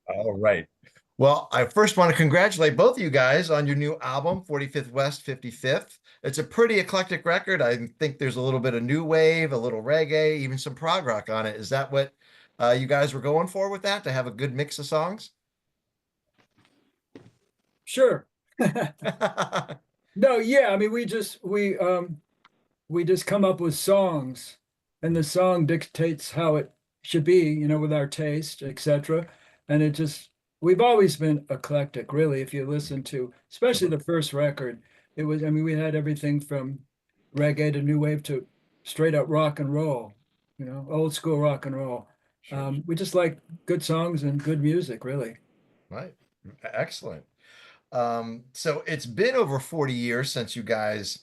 All right. Well, I first want to congratulate both of you guys on your new album, 45th West, 55th. It's a pretty eclectic record. I think there's a little bit of new wave, a little reggae, even some prog rock on it. Is that what you guys were going for with that, to have a good mix of songs? Sure. No, yeah, I mean we just come up with songs and the song dictates how it should be, with our taste, etc. And it just we've always been eclectic, really. If you listen to especially Sure, the first record, it was I mean we had everything from reggae to new wave to straight up rock and roll, old school rock and roll. sure. We just like good songs and good music, really. Right. Excellent. So it's been over 40 years since you guys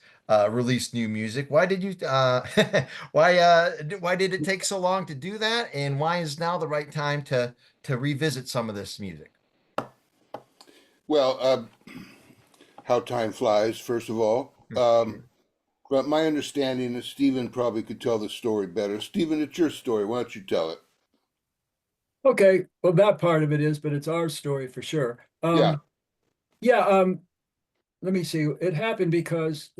released new music. Why did you why did it take so long to do that? And why is now the right time to revisit some of this music? Well, how time flies, first of all. Sure. But my understanding is Stephen probably could tell the story better. Stephen, it's your story. Why don't you tell it? Okay, well that part of it is, but it's our story for sure. Yeah. Yeah, let me see. It happened because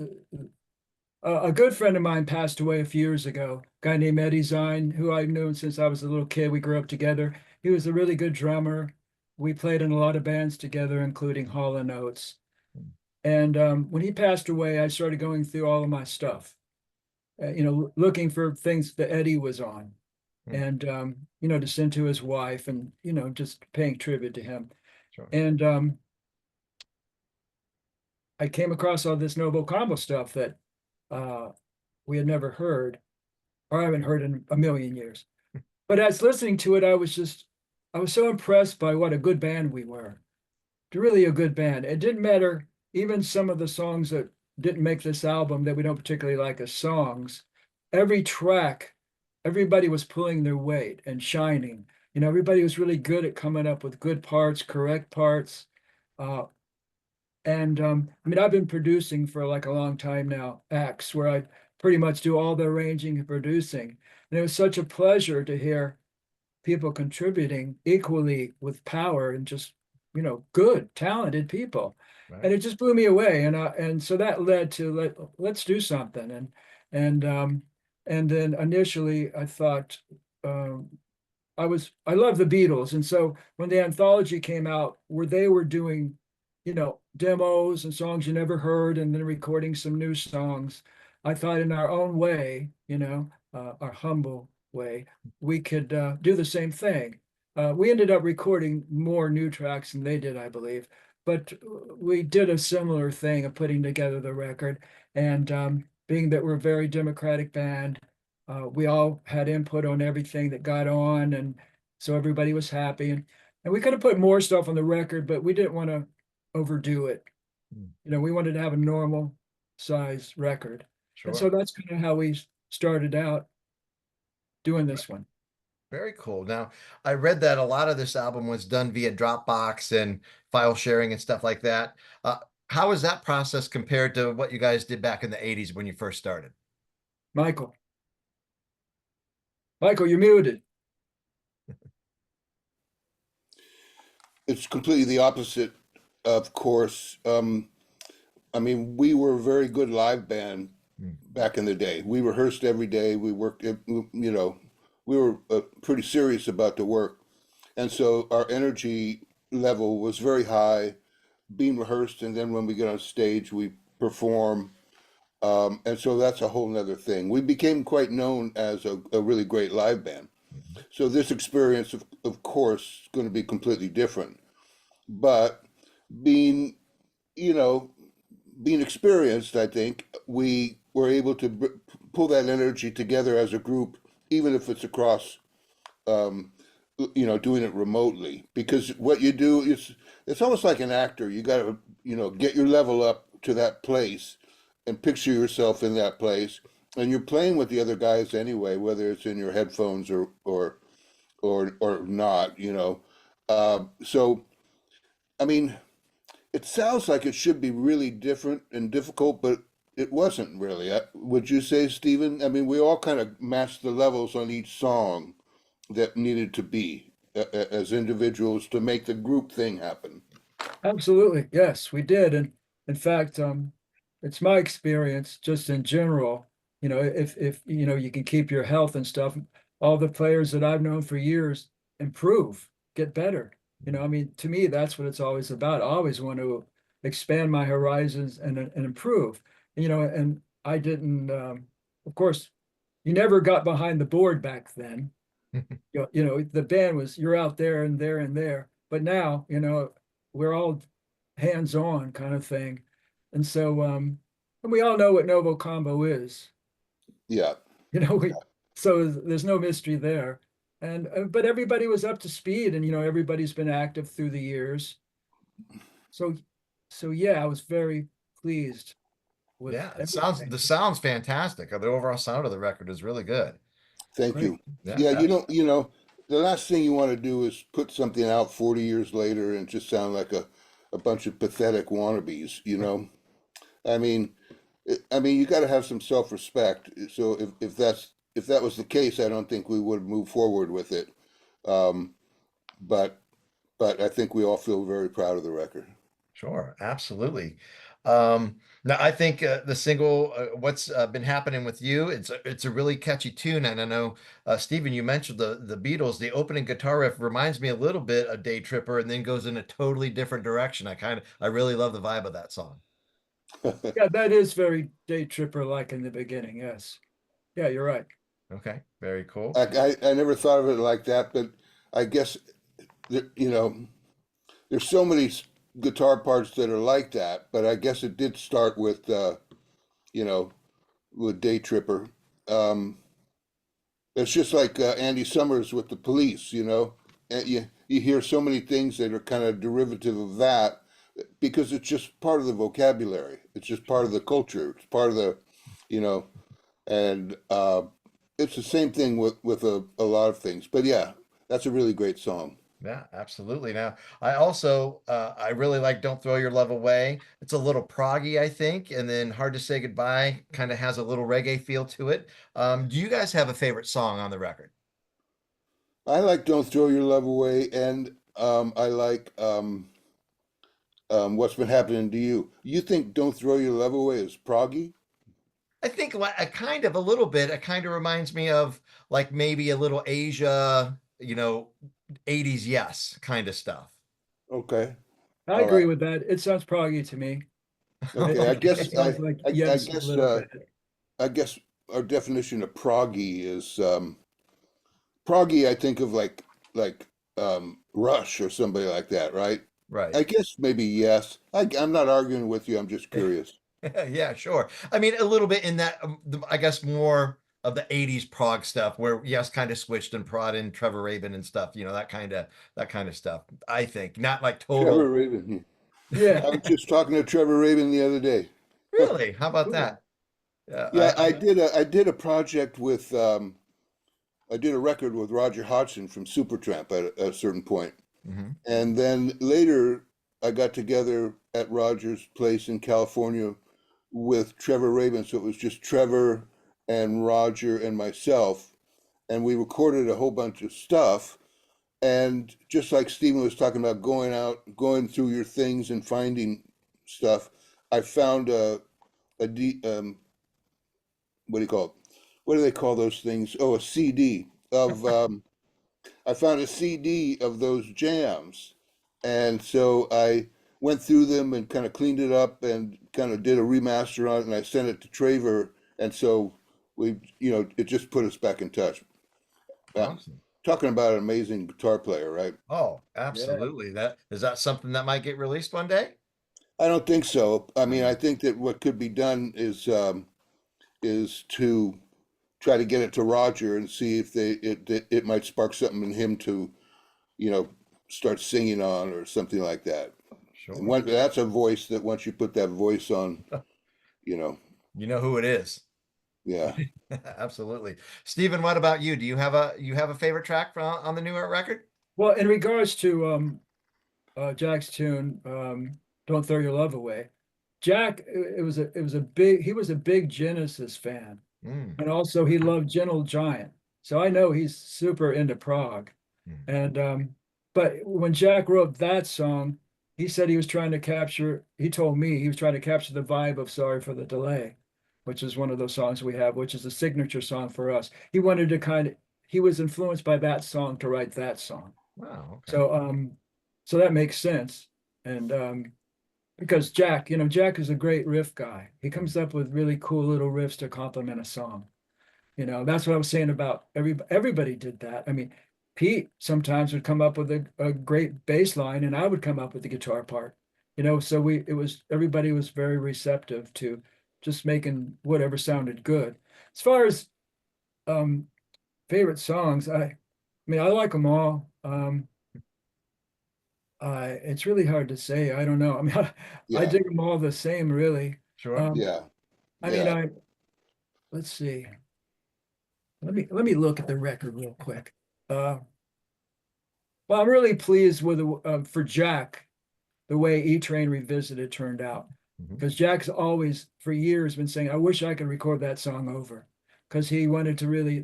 a good friend of mine passed away a few years ago. A guy named Eddie Zine, who I've known since I was a little kid. We grew up together. He was a really good drummer. We played in a lot of bands together, including Hall and Oates. And when he passed away, I started going through all of my stuff, looking for things that Eddie was on, Hmm, and to send to his wife, and just paying tribute to him. sure. And I came across all this Novo Combo stuff that uh, we had never heard, or I haven't heard in a million years. But as listening to it, I was so impressed by what a good band we were. Really a good band. It didn't matter, even some of the songs that didn't make this album that we don't particularly like as songs. Every track, everybody was pulling their weight and shining. Everybody was really good at coming up with good parts, correct parts. Uh, And I mean, I've been producing for like a long time now, acts where I pretty much do all the arranging and producing. And it was such a pleasure to hear people contributing equally with power and just, good, talented people. And Right. it just blew me away. And so that led to let's do something. And and then initially I thought um I love the Beatles. And so when the anthology came out, where they were doing, demos and songs you never heard, and then recording some new songs, I thought in our own way, our humble way, we could do the same thing. We ended up recording more new tracks than they did, I believe, but we did a similar thing of putting together the record. And being that we're a very democratic band, we all had input on everything that got on, and so everybody was happy. And we could have put more stuff on the record, but we didn't want to overdo it. Hmm, We wanted to have a normal size record. And so sure. that's kind of how we started out doing Right. this one. Very cool. Now, I read that a lot of this album was done via Dropbox and file sharing and stuff like that. Uh, how is that process compared to what you guys did back in the 80s when you first started? Michael, Michael, you're muted. It's completely the opposite, of course. I mean, we were a very good live band Hmm, back in the day. We rehearsed every day. We worked, we were pretty serious about the work. And so our energy level was very high, being rehearsed. And then when we get on stage, we perform. And so that's a whole nother thing. We became quite known as a really great live band. mhm, So this experience, of course, is going to be completely different. But being, you know, being experienced, I think we were able to pull that energy together as a group, even if it's across, um, doing it remotely. Because what you do is, it's almost like an actor. You got to, get your level up to that place and picture yourself in that place. And you're playing with the other guys anyway, whether it's in your headphones or not. So I mean, it sounds like it should be really different and difficult, but it wasn't really. Would you say, Stephen? I mean, we all kind of matched the levels on each song that needed to be. as individuals to make the group thing happen. Absolutely. Yes, we did. And in fact, it's my experience just in general, if you can keep your health and stuff, all the players that I've known for years improve, get better. I mean, to me, that's what it's always about. I always want to expand my horizons and improve. And I didn't, of course, you never got behind the board back then. The band was you're out there and there and there. But now, we're all hands-on kind of thing. And so and we all know what Novo Combo is. Yeah. We so there's no mystery there. And but everybody was up to speed and everybody's been active through the years. So yeah, I was very pleased with Yeah, everything. the sounds fantastic. The overall sound of the record is really good. Thank Great. you. Yeah, Yeah, absolutely. the last thing you want to do is put something out 40 years later and just sound like a bunch of pathetic wannabes. I mean, you got to have some self-respect. So if that was the case, I don't think we would move forward with it. Um, but I think we all feel very proud of the record. Sure, absolutely. Now I think the single "What's Been Happening with You" it's a really catchy tune, and I know Stephen, you mentioned the Beatles. The opening guitar riff reminds me a little bit of Day Tripper, and then goes in a totally different direction. I really love the vibe of that song. Yeah, that is very day tripper like in the beginning. Yes. Yeah, you're right. Okay, very cool. I never thought of it like that, but I guess that, there's so many guitar parts that are like that. But I guess it did start with you know with Day Tripper. Um, it's just like Andy Summers with the Police. And you hear so many things that are kind of derivative of that because it's just part of the vocabulary. It's just part of the culture. It's part of you know, and it's the same thing with a lot of things. But yeah, that's a really great song. Yeah, absolutely. Now, I really like "Don't Throw Your Love Away." It's a little proggy, I think, and then "Hard to Say Goodbye" kind of has a little reggae feel to it. Do you guys have a favorite song on the record? I like "Don't Throw Your Love Away," and I like "What's Been Happening to You." You think "Don't Throw Your Love Away" is proggy? I think a kind of a little bit. It kind of reminds me of like maybe a little Asia, 80s yes kind of stuff. Okay, I all right. agree with that. It sounds proggy to me. Okay, It sounds like I yes a guess little bit. I guess our definition of proggy is proggy. I think of like Rush or somebody like that, right? Right. I guess maybe yes. I'm not arguing with you. I'm just curious. Yeah, sure. I mean, a little bit in that, I guess more of the 80s prog stuff where yes, kind of switched and prod in Trevor Rabin and stuff, that kind of stuff. I think not like Trevor total. Rabin. Yeah, I was just talking to Trevor Rabin the other day. Really? How about cool. that? Yeah, Yeah, I did a project with I did a record with Roger Hodgson from Supertramp at a certain point. mhm. And then later I got together at Roger's place in California with Trevor Rabin. So it was just Trevor and Roger and myself. And we recorded a whole bunch of stuff. And just like Stephen was talking about going out, going through your things and finding stuff, I found a what do you call it? What do they call those things? Oh, a CD of I found a CD of those jams, and so I went through them and kind of cleaned it up and kind of did a remaster on it, and I sent it to Traver, and so it just put us back in touch. Uh, Awesome. Talking about an amazing guitar player, right? Oh, Yeah. absolutely. That is that something that might get released one day? I don't think so. I mean, I Um, think that what could be done is to try to get it to Roger and see if it might spark something in him to you know, start singing on or something like that. And sure. that's a voice that once you put that voice on, you know, You know who it is. yeah. Absolutely. Stephen, what about you? Do you have a favorite track on the newer record? Well, in regards to Jack's tune, "Don't Throw Your Love Away," Jack, it was a big he was a big Genesis fan, Mm, and also he loved Gentle Giant. So I know he's super into prog. Mm. And but when Jack wrote that song, he said he was trying to capture, he told me he was trying to capture the vibe of Sorry for the Delay, which is one of those songs we have, which is a signature song for us. He wanted to he was influenced by that song to write that song. Wow. Okay. So so that makes sense. And because Jack, Jack is a great riff guy. He Mm. comes up with really cool little riffs to complement a song. That's what I was saying about everybody did that. I mean, Pete sometimes would come up with a great bass line and I would come up with the guitar part. So everybody was very receptive to just making whatever sounded good. As far as um favorite songs, I mean I like them all. It's really hard to say. I don't know. I mean, I Yeah, dig them all the same, really. Sure. Um, yeah, I mean, yeah. let's see. Let me look at the record real quick. Uh, well, I'm really pleased with for Jack the way E Train Revisited turned out, Mhm. because Jack's always for years been saying, "I wish I could record that song over," because he wanted to really.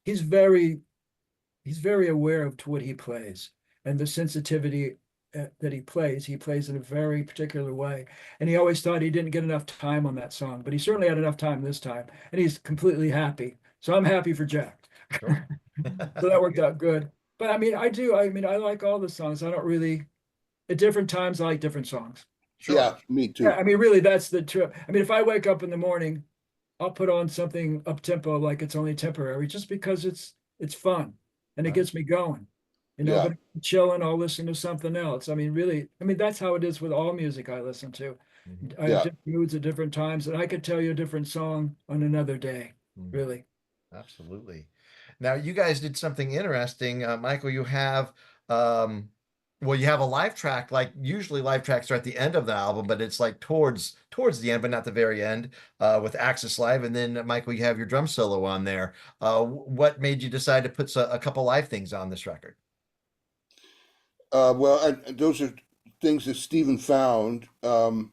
He's very he's very aware of to what he plays and the sensitivity that he plays in a very particular way. And he always thought he didn't get enough time on that song, but he certainly had enough time this time, and he's completely happy. So I'm happy for Jack. Sure. So that worked out good. But I mean, I mean, I like all the songs. I don't really, at different times, I like different songs. Sure. Yeah, me Yeah, too. I mean, really, that's the trip. I mean, if I wake up in the morning, I'll put on something up tempo like it's only temporary, just because it's fun and it Right. gets me going. Yeah, But chilling, I'll listen to something else. I mean, really, I mean, that's how it is with all music I listen to. Mhm. I have yeah. different moods at different times, and I could tell you a different song on another day, Mm. really. Absolutely. Now, you guys did something interesting. Michael, um, you have a live track, like usually live tracks are at the end of the album, but it's like towards the end, but not the very end, with Axis Live. And then Michael, you have your drum solo on there. What made you decide to put a couple live things on this record? Well, those are things that Stephen found, and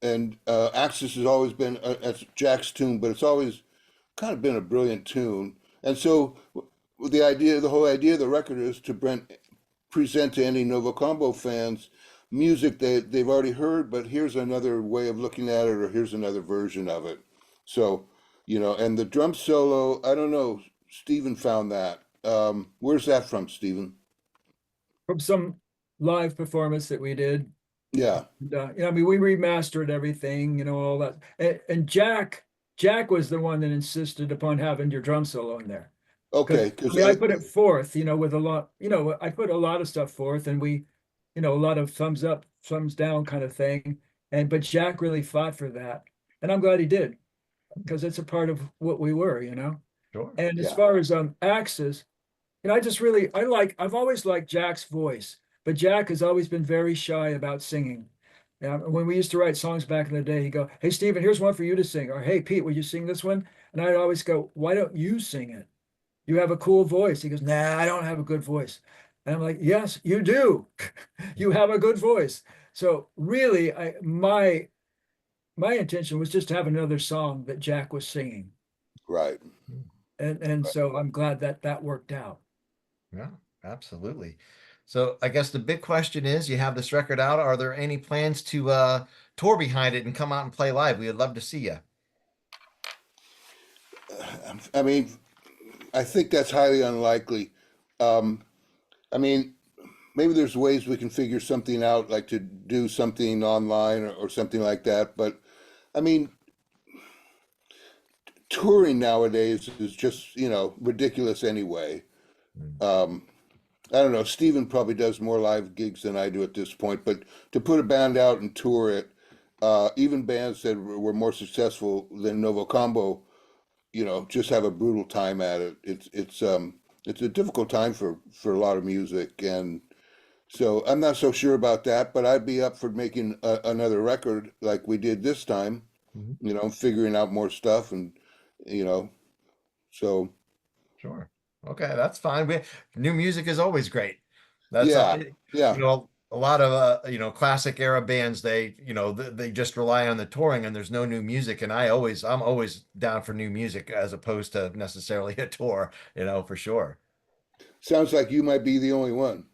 Axis has always been that's Jack's tune, but it's always kind of been a brilliant tune. And so the whole idea of the record is to present to any Novo Combo fans music they've already heard, but here's another way of looking at it, or here's another version of it. So, and the drum solo, I don't know, Stephen found that. Where's that from, Stephen? From some live performance that we did. Yeah. I mean, we remastered everything, all that. And Jack was the one that insisted upon having your drum solo in there. Because Okay, I because mean, I put it forth, with a lot, I put a lot of stuff forth, and a lot of thumbs up, thumbs down kind of thing. But Jack really fought for that, and I'm glad he did, because it's a part of what we were. Sure. And as yeah, far as Axis, I've always liked Jack's voice, but Jack has always been very shy about singing. When we used to write songs back in the day, he'd go, "Hey, Steven, here's one for you to sing," or "Hey, Pete, will you sing this one?" And I'd always go, "Why don't you sing it? You have a cool voice." He goes, "Nah, I don't have a good voice." And I'm like, "Yes, you do. You have a good voice." So really, my intention was just to have another song that Jack was singing, right. and so I'm glad that that worked out. Yeah, absolutely. So I guess the big question is, you have this record out. Are there any plans to tour behind it and come out and play live? We would love to see you. I mean, I think that's highly unlikely. Um, I mean, maybe there's ways we can figure something out, like to do something online or something like that. But I mean, touring nowadays is just, ridiculous anyway. Mm. Um, I don't know. Steven probably does more live gigs than I do at this point, but to put a band out and tour it, even bands that were more successful than Novo Combo, just have a brutal time at it. It's a difficult time for a lot of music, and so I'm not so sure about that. But I'd be up for making another record like we did this time. Mhm. Figuring out more stuff, and you know, so Sure. Okay, that's fine. New music is always great. That's yeah, yeah. a lot of classic era bands, they just rely on the touring and there's no new music, and I'm always down for new music as opposed to necessarily a tour, for sure. Sounds like you might be the only one.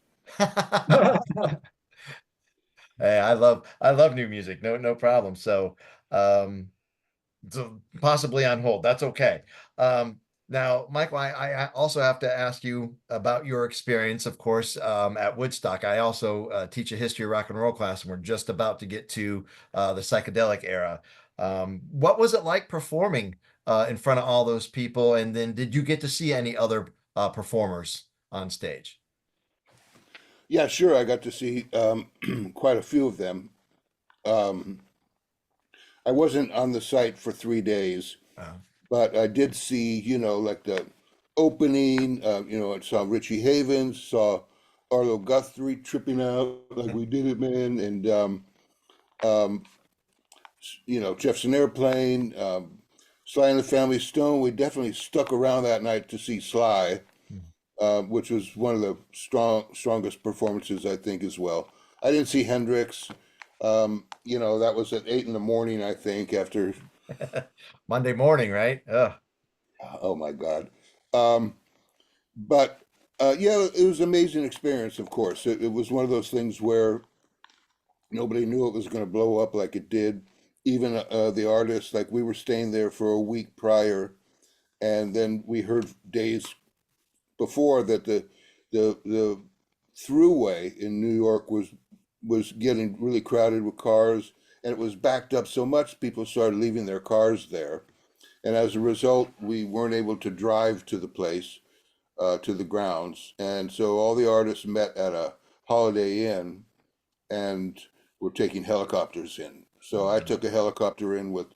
Hey, I love new music. No problem. Um, so possibly on hold. That's okay. Now, Michael, I also have to ask you about your experience, of course, at Woodstock. I also teach a history of rock and roll class, and we're just about to get to the psychedelic era. What was it like performing in front of all those people? And then did you get to see any other performers on stage? Yeah, sure. I got to see quite a few of them. Um, I wasn't on the site for 3 days, Uh, but I did see, like the opening. I saw Richie Havens, saw Arlo Guthrie tripping out like we did it, man, and um, Jefferson Airplane, Sly and the Family Stone. We definitely stuck around that night to see Sly, which was one of the strongest performances I think as well. I didn't see Hendrix. That was at 8 in the morning, I think, after, Monday morning, right? Ugh. oh my God. Um, but yeah, it was an amazing experience, of course. It was one of those things where nobody knew it was going to blow up like it did. Even the artists, like we were staying there for a week prior, and then we heard days before that the throughway in New York was getting really crowded with cars, and it was backed up so much people started leaving their cars there, and as a result, we weren't able to drive to the place, to the grounds, and so all the artists met at a Holiday Inn, and were taking helicopters in. So I took a helicopter in with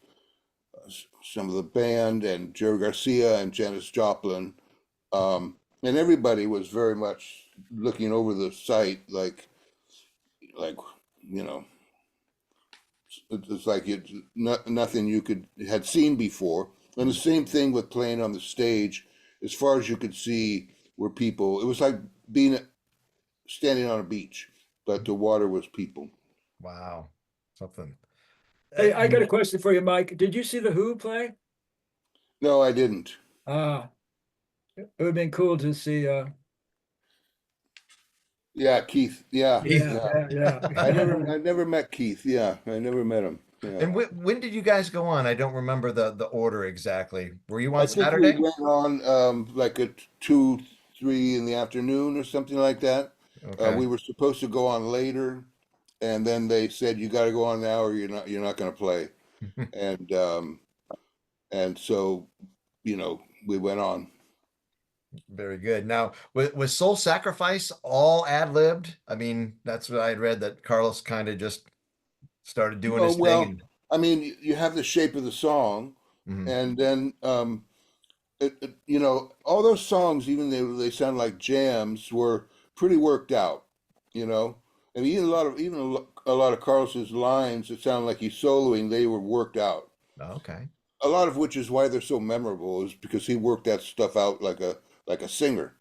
some of the band and Jerry Garcia and Janis Joplin. And everybody was very much looking over the site like, you know, it's like nothing you had seen before. And the same thing with playing on the stage. As far as you could see were people. It was like being standing on a beach, but the water was people. Wow. Something. Hey, I got a And question for you, Mike. Did you see the Who play? No, I didn't. Ah, it would have been cool to see. Yeah, Keith. Yeah, Yeah, yeah. yeah, I yeah. never, I never met Keith. Yeah, I never met him. Yeah. And when did you guys go on? I don't remember the order exactly. Were you I on think we Saturday? went on like at 2, 3 in the afternoon or something like that. Okay. We were supposed to go on later, and then they said you got to go on now, or you're not going to play. And so we went on. Very good. Now, was Soul Sacrifice all ad-libbed? I mean, that's what I had read that Carlos kind of just started doing No, his thing well, and I mean, you have the shape of the song, Mhm. and then all those songs, even though they sound like jams, were pretty worked out. You know, and even a lot of Carlos's lines that sound like he's soloing, they were worked out. Okay. A lot of which is why they're so memorable, is because he worked that stuff out like a singer.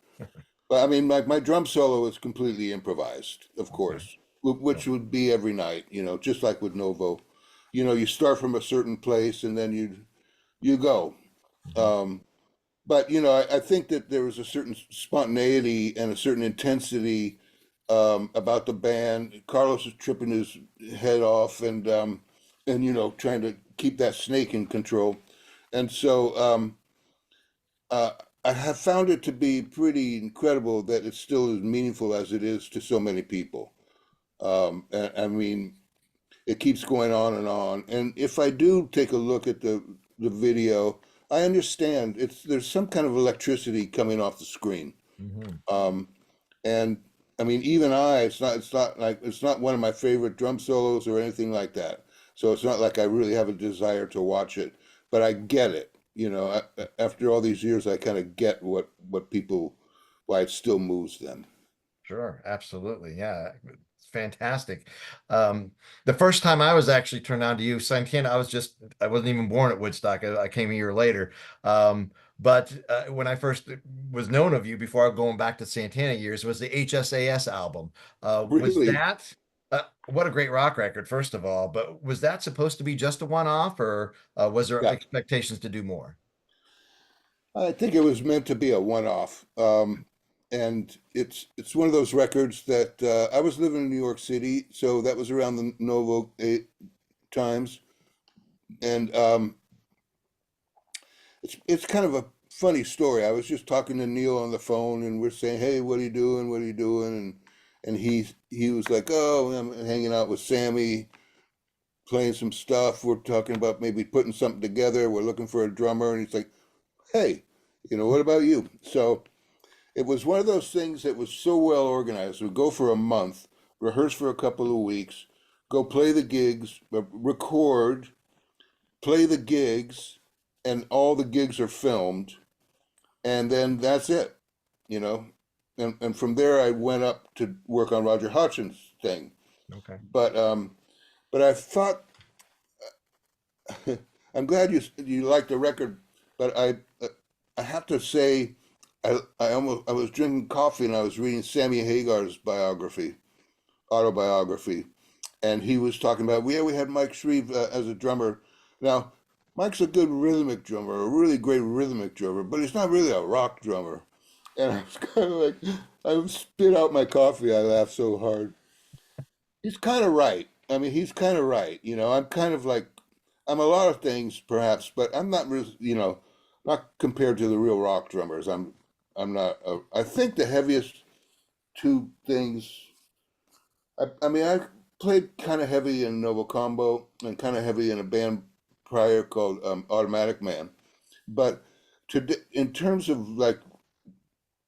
But I mean, my drum solo is completely improvised, of Okay. course, which would be every night. Just like with Novo. You start from a certain place and then you go. Mhm. Um, but I think that there was a certain spontaneity and a certain intensity about the band. Carlos was tripping his head off and trying to keep that snake in control. And so uh, I have found it to be pretty incredible that it's still as meaningful as it is to so many people. I mean, it keeps going on and on. And if I do take a look at the video, I understand there's some kind of electricity coming off the screen. Mhm. Um, and I mean, even it's not one of my favorite drum solos or anything like that. So it's not like I really have a desire to watch it, but I get it. After all these years, I kind of get what people why it still moves them. Sure, absolutely. Yeah, it's fantastic. Um, the first time I was actually turned on to you, Santana, I wasn't even born at Woodstock. I came a year later. But when I first was known of you before going back to Santana years was the HSAS album. Was Really, that what a great rock record, first of all, but was that supposed to be just a one-off or was there yeah. expectations to do more? I think it was meant to be a one-off. and it's one of those records that I was living in New York City, so that was around the Novo times, and it's kind of a funny story. I was just talking to Neil on the phone, and we're saying, "Hey, what are you doing? What are you doing?" And he was like, "Oh, I'm hanging out with Sammy, playing some stuff. We're talking about maybe putting something together. We're looking for a drummer." And he's like, "Hey, what about you?" So it was one of those things that was so well organized. We'd go for a month, rehearse for a couple of weeks, go play the gigs, record, play the gigs, and all the gigs are filmed, and then that's it, you know. And from there, I went up to work on Roger Hodgson's thing. Okay. But I thought I'm glad you like the record, but I have to say I was drinking coffee and I was reading Sammy Hagar's autobiography, and he was talking about, yeah, we had Mike Shrieve as a drummer. Now, Mike's a good rhythmic drummer, a really great rhythmic drummer, but he's not really a rock drummer. And I was kind of like, I spit out my coffee. I laughed so hard. He's kind of right. I mean, he's kind of right. I'm kind of like, I'm a lot of things perhaps, but I'm not really, not compared to the real rock drummers. I'm not. I think the heaviest two things. I mean, I played kind of heavy in Novo Combo and kind of heavy in a band prior called Automatic Man. But in terms of like,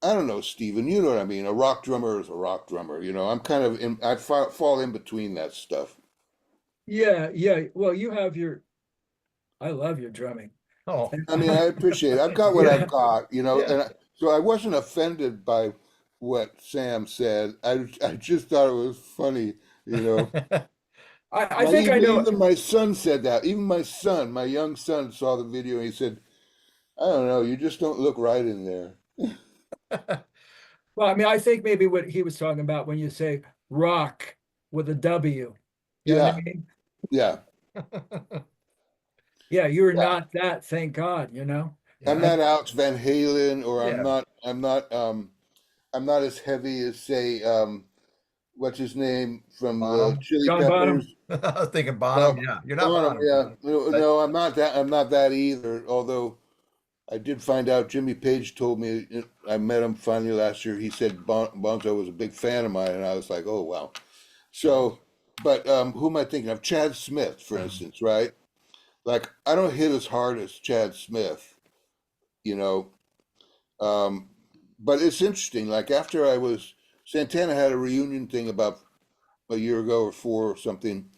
I don't know, Steven, you know what I mean? A rock drummer is a rock drummer. I'm kind of I fall in between that stuff. Yeah, yeah. Well, you have your, I love your drumming. Oh, I mean, I appreciate it. I've got what I've Yeah, got, yeah. so I wasn't offended by what Sam said. I just thought it was funny, you know. I think I know. Even my son said that. Even my son, my young son, saw the video and he said, "I don't know, you just don't look right in there." Well, I mean, I think maybe what he was talking about when you say rock with a W. You know what I Yeah, mean? yeah, Yeah, you're yeah. not that, thank God, you know? I'm Yeah. And not Alex Van Halen, or I'm Yeah. not. I'm not as heavy as say, what's his name from the Bottom. Chili John Peppers. Bottom. I was thinking bottom. No, Yeah. You're not Bonham, bottom, yeah. No, but no, I'm not that. I'm not that either. Although I did find out, Jimmy Page told me, I met him finally last year. He said Bonzo was a big fan of mine, and I was like, oh wow. oh. So, but who am I thinking of? Chad Smith, for instance, right? Like I don't hit as hard as Chad Smith, you know. Um, but it's interesting. Like after Santana had a reunion thing about a year ago or four or something,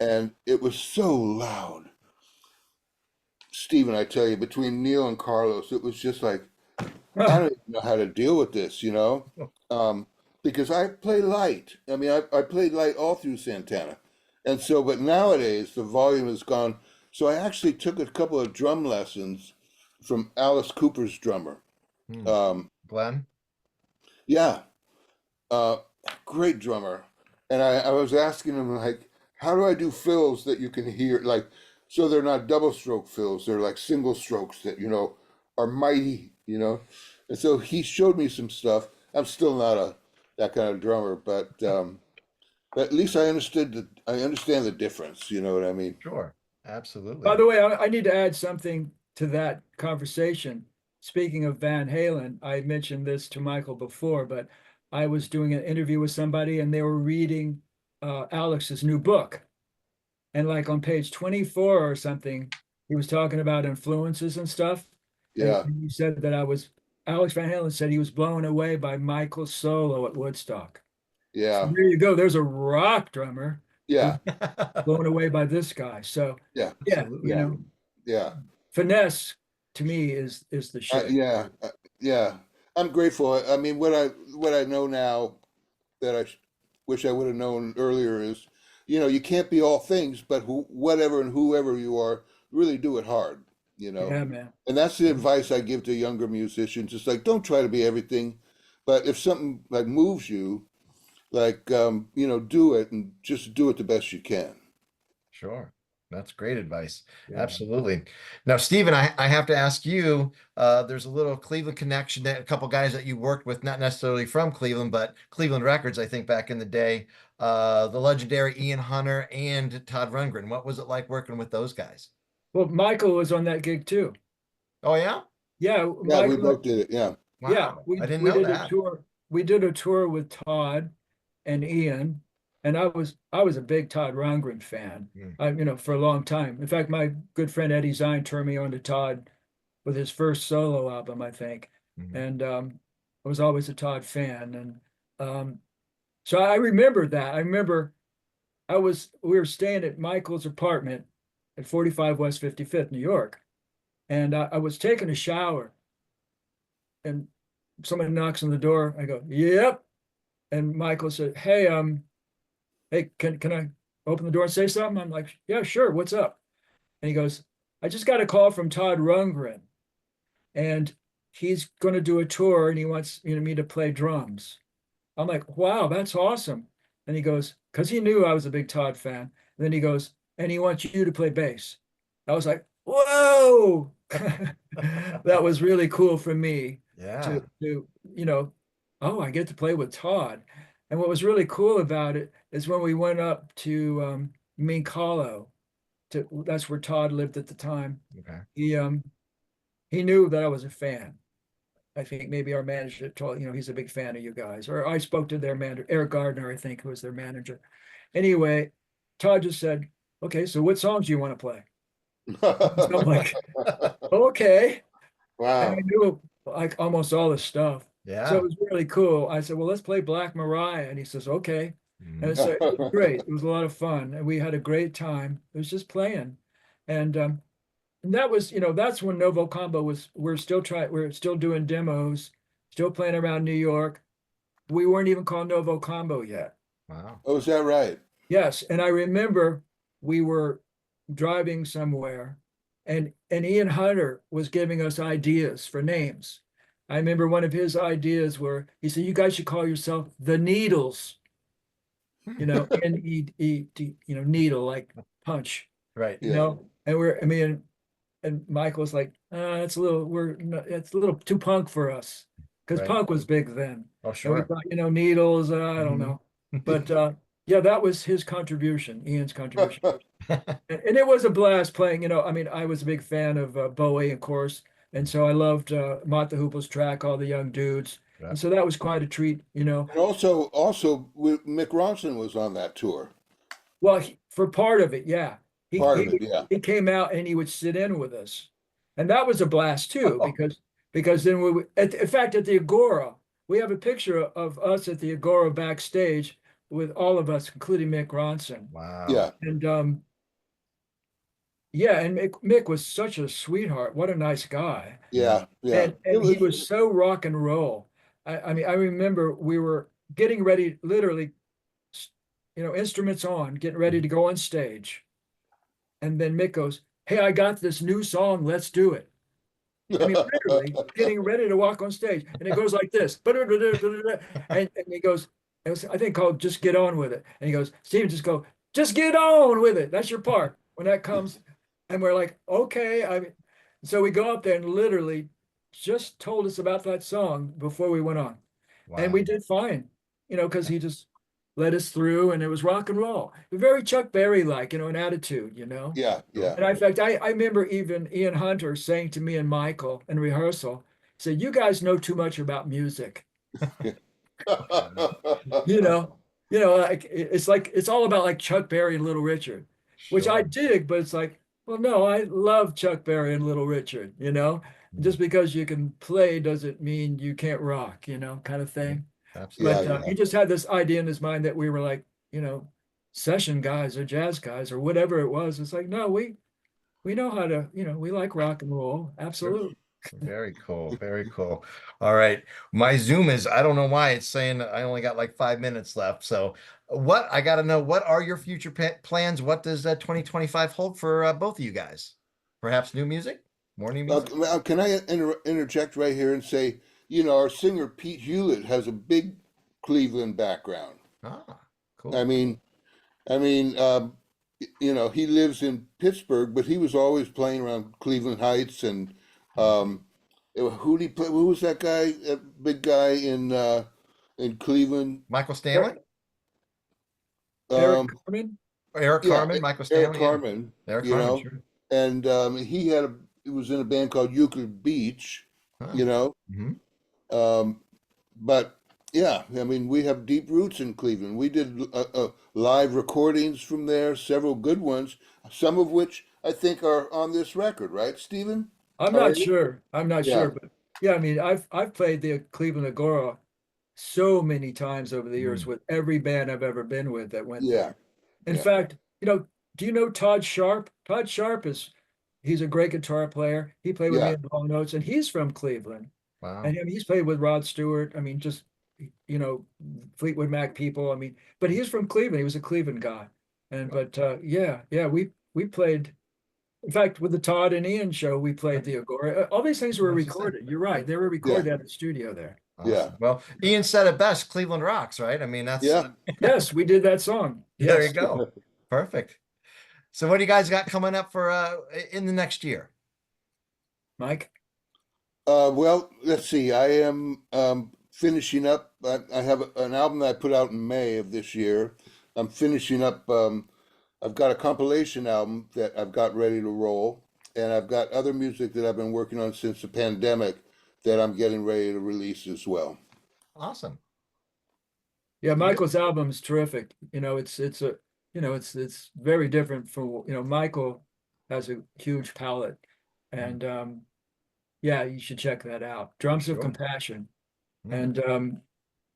and it was so loud. Stephen, I tell you, between Neil and Carlos, it was just like, I don't even know how to deal with this, um, because I play light. I mean, I played light all through Santana. And so, but nowadays the volume has gone. So I actually took a couple of drum lessons from Alice Cooper's drummer. Hmm. Um, Glenn. yeah, uh, great drummer. And I was asking him, like, how do I do fills that you can hear? Like, so they're not double stroke fills, they're like single strokes that, are mighty, And so he showed me some stuff. I'm still not that kind of drummer, but at least I understand the difference, you know what I mean? Sure. By Absolutely. the way, I need to add something to that conversation. Speaking of Van Halen, I mentioned this to Michael before, but I was doing an interview with somebody and they were reading Alex's new book. And like on page 24 or something, he was talking about influences and stuff. And Yeah, he said that Alex Van Halen said he was blown away by Michael's solo at Woodstock. So yeah, there you go. There's a rock drummer who's yeah, blown away by this guy. So yeah, yeah, Absolutely. yeah. finesse to me is the shit. Yeah, yeah. I'm grateful. I mean, what I know now that wish I would have known earlier is, you can't be all things, but whatever and whoever you are, really do it hard, you know. Yeah, man. And that's the advice I give to younger musicians. It's like, don't try to be everything, but if something like moves you, like do it and just do it the best you can. Sure. That's great advice. Yeah. Absolutely. Now, Stephen, I have to ask you, there's a little Cleveland connection that a couple guys that you worked with, not necessarily from Cleveland, but Cleveland Records, I think back in the day, the legendary Ian Hunter and Todd Rundgren. What was it like working with those guys? Well, Michael was on that gig too. Oh, yeah? Yeah, Yeah, we Michael. both did it. Yeah. Yeah, Wow. I didn't we know did a that. tour. We did a tour with Todd and Ian, and I was a big Todd Rundgren fan. Mm, For a long time. In fact, my good friend Eddie Zine turned me on to Todd with his first solo album, I think, mhm. and I was always a Todd fan, and so I remember that. I remember we were staying at Michael's apartment at 45 West 55th, New York, and I was taking a shower, and somebody knocks on the door. I go, "Yep," and Michael said, hey, can I open the door and say something?" I'm like, "Yeah, sure. What's up?" And he goes, "I just got a call from Todd Rundgren, and he's going to do a tour, and he wants me to play drums." I'm like, "Wow, that's awesome." And he goes, because he knew I was a big Todd fan. And then he goes, "And he wants you to play bass." I was like, "Whoa!" That was really cool for me Yeah. to oh, I get to play with Todd. And what was really cool about it is when we went up to Mink Hollow, that's where Todd lived at the time. Okay. He knew that I was a fan. I think maybe our manager told, he's a big fan of you guys. Or I spoke to their manager, Eric Gardner, I think, who was their manager. Anyway, Todd just said, "Okay, so what songs do you want to play?" So I'm like, "Okay." And I Wow. knew like almost all the stuff. So it Yeah. was really cool. I said, "Well, let's play Black Mariah." And he says, "Okay." And Mhm. so it was great. It was a lot of fun. And we had a great time. It was just playing. And that was, that's when Novo Combo we're still doing demos, still playing around New York. We weren't even called Novo Combo yet. Wow. Oh, is that right? Yes, and I remember we were driving somewhere, and Ian Hunter was giving us ideas for names. I remember one of his ideas were he said, "You guys should call yourself the Needles," N-E-E-D, needle like punch, Right. Yeah. And and Michael was like, "It's a little it's a little too punk for us," because Right. punk was big then, Oh, and we sure. thought, Needles. I don't Mhm. know, but yeah, that was his contribution, Ian's contribution, and it was a blast playing. I was a big fan of Bowie, of course, and so I loved Mott the Hoople's track, All the Young Dudes, Yeah. and so that was quite a treat. And Mick Ronson was on that tour. Well, for part of it, yeah, he Part of he it, yeah. he came out and he would sit in with us, and that was a blast too because then in fact at the Agora we have a picture of us at the Agora backstage with all of us, including Mick Ronson, Wow. Yeah. and yeah, and Mick was such a sweetheart. What a nice guy, Mm. Yeah. Yeah. and he was so rock and roll. I mean, I remember we were getting ready, literally, instruments on, getting ready to go on stage. And then Mick goes, "Hey, I got this new song. Let's do it." I mean, literally getting ready to walk on stage. And it goes like this. And he goes, it was, I think called Just Get On With It. And he goes, "Steven, just go, just get on with it. That's your part." When that comes, and we're like, "Okay." So we go up there and literally just told us about that song before we went on. And we Wow. did fine, because he just led us through and it was rock and roll. Very Chuck Berry like, an attitude. Yeah. Cool. Yeah. And in fact, I remember even Ian Hunter saying to me and Michael in rehearsal, he said, "You guys know too much about music." Wow. You know, like it's all about like Chuck Berry and Little Richard, which I Sure. dig, but it's like, well, no, I love Chuck Berry and Little Richard. Mm. Just because you can play doesn't mean you can't rock, kind of Yeah. thing. Yeah. But Absolutely. Yeah. he just had this idea in his mind that we were like, you know, session guys or jazz guys or whatever it was. It's like, no, we know how to, we like rock and roll. Sure. Absolutely. Very cool. Very cool. All right. My Zoom is, I don't know why it's saying I only got like 5 minutes left. So I got to know, what are your future plans? What does 2025 hold for both of you guys? Perhaps new music? More new music? Can I interject right here and say, our singer Pete Hewlett has a big Cleveland background. Ah, I cool. mean, I mean, you know, he lives in Pittsburgh, but he was always playing around Cleveland Heights and um, who did he play? Who was that guy? That big guy in Cleveland. Michael Stanley, Eric, Eric Um, Carmen. Eric yeah, Carmen, Michael Eric Stanley. Yeah, Carmen. Eric You Carmen, know, sure. and he was in a band called Euclid Beach. Huh. You know, Hmm. um, but yeah, I mean, we have deep roots in Cleveland. We did live recordings from there, several good ones, some of which I think are on this record, right, Stephen? I'm not Already? sure. I'm not Yeah, sure, but yeah, I mean, I've played the Cleveland Agora so many times over the years Mm. with every band I've ever been with that went yeah, there. In yeah, fact, do you know Todd Sharp? Todd Sharp he's a great guitar player. He played with me yeah, in Long Notes, and he's from Cleveland. Wow. And he's played with Rod Stewart. I mean, just you know, Fleetwood Mac people. I mean, but he's from Cleveland. He was a Cleveland guy. And Wow. but yeah, we played. In fact, with the Todd and Ian show, we played the Agora. All these things were That's just it. recorded. You're right. They were yeah, recorded at the studio there. yeah, Awesome. Well, Ian said it best, Cleveland rocks, right? I mean, that's yeah. Yes, we did that song. there you Yes, go. Perfect. So what do you guys got coming up for in the next year? Mike. Well, let's see. I am finishing up. I have an album that I put out in May of this year. I'm finishing up. I've got a compilation album that I've got ready to roll, and I've got other music that I've been working on since the pandemic that I'm getting ready to release as well. Awesome. Yeah, Good. Michael's album is terrific. It's a it's very different from Michael has a huge palette, Mm, and yeah, you should check that out. Drums of sure. Compassion, Mm, and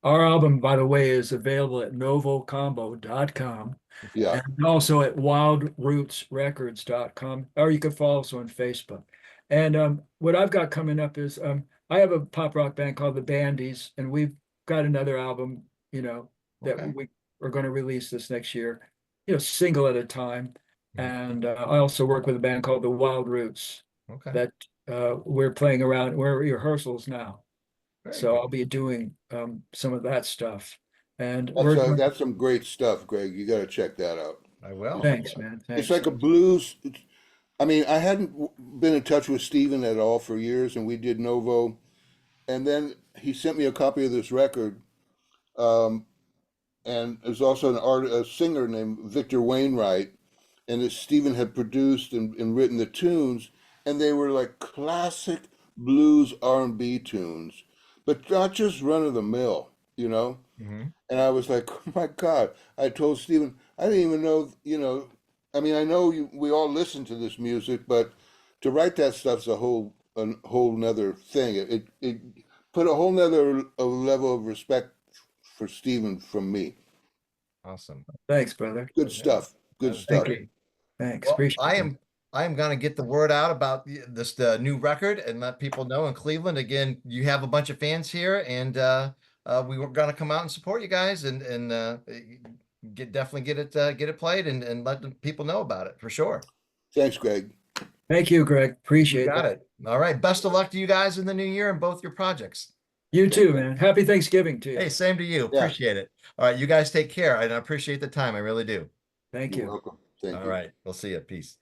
our album, by the way, is available at novocombo.com Yeah, and also at wildrootsrecords.com, or you can follow us on Facebook. And what I've got coming up is I have a pop rock band called the Bandies, and we've got another album, that okay. we are going to release this next year, single at a time. Mm, And I also work with a band called the Wild Roots okay. that we're playing around. We're in rehearsals now. Very So good. I'll be doing some of that stuff. And that's we're doing, that's some great stuff, Greg. You got to check that out. I will. thanks, man. It's Thanks. like a blues. I mean, I hadn't been in touch with Steven at all for years, and we did Novo, and then he sent me a copy of this record. Um, and there's also a singer named Victor Wainwright, and that Stephen had produced and written the tunes, and they were like classic blues R&B tunes, but not just run of the mill, you know. Hmm. And I was like, oh my God! I told Stephen, I didn't even know, you know. I mean, I know we all listen to this music, but to write that stuff's a whole nother thing. It put a whole nother level of respect for Stephen from me. Awesome. Thanks, brother. Good Yeah, stuff. Good that is Thank stuff. great. you. Thanks. Well, Appreciate that. I am gonna get the word out about this new record and let people know in Cleveland. Again, you have a bunch of fans here, and we were gonna come out and support you guys and definitely get it played and let the people know about it for sure. Thanks, Greg. Thank you, Greg. You Appreciate got that. it. All right. Best of luck to you guys in the new year and both your projects. You Thank too, you. man. Happy Thanksgiving to Hey, you. same to you. Yeah, Appreciate it. All right, you guys take care, and I appreciate the time. I really do. Thank you're you. welcome. Thank All you. right. We'll see you. Peace.